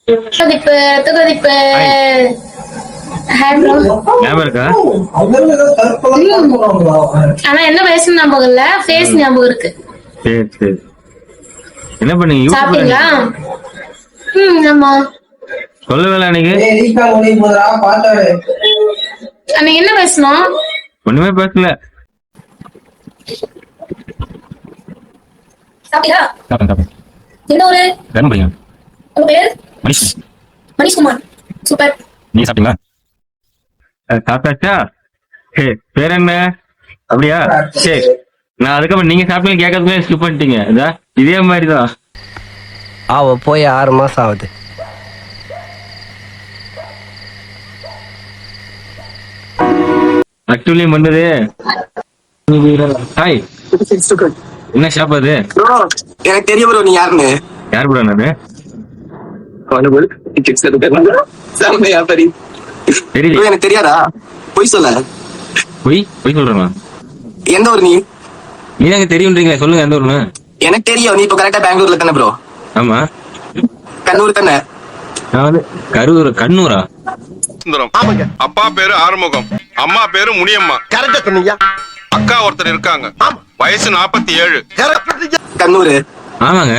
துகதிப்பு துகதிப்பு. ஞாபகம் இருக்கா? ஆனா என்ன பேசணும் ஞாபகம் இல்ல, ஃபேஸ் ஞாபகம் இருக்கு. சரி சரி. என்ன பண்ணீங்க? சாப்பிட்டீங்களா? ஆமா. சொல்லவே அன்னைக்கு. அன்னைக்கு என்ன பேசணும்? ஒண்ணுமே பேசல. சாப்பிட்டீங்களா? சாப்பிட்டேன். என்ன ஊரு? தர்மபுரிங்க. உங்க பேர்? மணிஷ். மணிஷ்குமார். சூப்பர். நீ சாப்பிட்டீங்களா? சாப்பிட்டாச்சா? சரி, பேர் என்ன? அப்படியா? சரி, நான் அதுக்கப்புறம் நீங்க சாப்பிட்டீங்க கேட்கறதுக்குள்ளே ஸ்கிப் பண்ணிட்டீங்க. இதே மாதிரிதான். அவ போய் 6 மாசம் ஆகுது. அட்டுலியும் பண்ணது. ஹாய், என்ன ஷாப் அது? எனக்கு தெரியும் ப்ரோ, நீ யாருன்னு. யார் ப்ரோ? நானு தெரியல. எனக்கு தெரியாதா? பொய் சொல்ல. பொய் சொல்றேன். எந்த ஊர் நீ? நீ எனக்கு தெரியும்ன்றீங்களா? சொல்லுங்க எந்த ஊர்னு. எனக்கு தெரியும், நீ இப்ப கரெக்டா பெங்களூர்ல தானே ப்ரோ? ஆமா. கண்ணூர் தானே? நான் வந்து கண்ணூரா? அப்பா பேரு ஆறுமுகம், அம்மா பேரு முனியம்மா. கரெக்டா சொன்னீங்க. அக்கா ஒருத்தர் இருக்காங்க, வயசு 47. கண்ணூர். ஆமாங்க.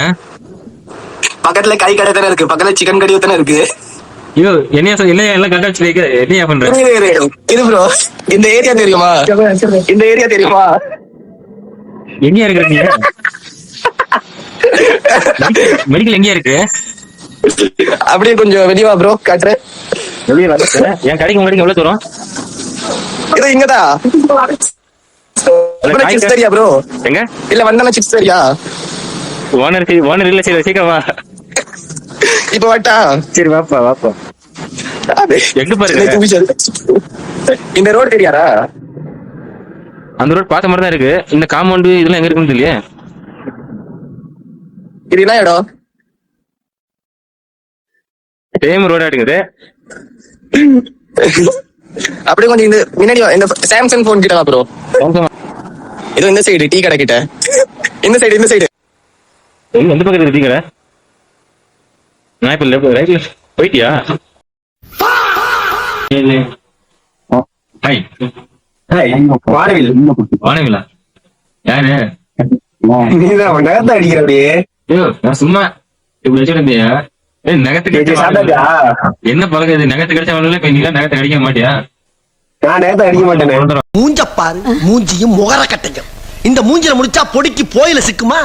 பக்கத்துல கை கடை தானே இருக்கு, பக்கத்துல சிக்கன் கடையும் தானே இருக்கு. ஐயோ, என்னையா எல்லாம் கட்டாச்சு என்னையா பண்ற? இது ப்ரோ, இந்த ஏரியா தெரியுமா? இந்த ஏரியா தெரியுமா? எங்கயா இருக்கிறீங்க? மெடிக்கல் எங்கயா இருக்கு? அப்படியே கொஞ்சம் வெளியவா ப்ரோ, காட்டுறேன். என் கடைக்கு முன்னாடி எவ்வளவு தூரம்? இது இங்கதான். சிப்ஸ் தெரியா ப்ரோ? எங்க இல்ல வந்தான சிப்ஸ் தெரியா? ஓனர் இல்ல. சரி, சீக்கிரம் வா. இப்ப வாட்டா? சரி, வாப்பா. எங்க பாருங்க, இந்த ரோடு தெரியாதா? அந்த ரோடு பார்த்த மாதிரி தான் இருக்கு. இந்த காம்பவுண்ட் இதெல்லாம் எங்க இருக்குன்னு தெரியல. இது என்ன இடம்? சேம் ரோடா இருக்குது. அப்படியே கொஞ்சம் இந்த முன்னாடி இந்த சாம்சங் போன் கிட்ட வா ப்ரோ. இது இந்த சைடு டீ கடை கிட்ட. இந்த சைடு எந்த பக்கத்துல இருக்கீங்க? நான் இப்ப ரைட்ல போயிட்டியா? வானவிலா யாரு? நீதான் அடிக்கிறே. நான் சும்மா இப்படி வச்சிருந்தியா? நகத்துக்கு என்ன பழக்கம் இது? நகத்து கிடைச்சவங்கள இப்ப நீங்க நகத்தை அடிக்க மாட்டியா? நான் நேரத்தை அடிக்க மாட்டேன். மூஞ்ச பாரு, மூஞ்சியும் முகர கட்டையும். இந்த மூஞ்சில முடிச்சா பொடிக்கு போயில சிக்குமா?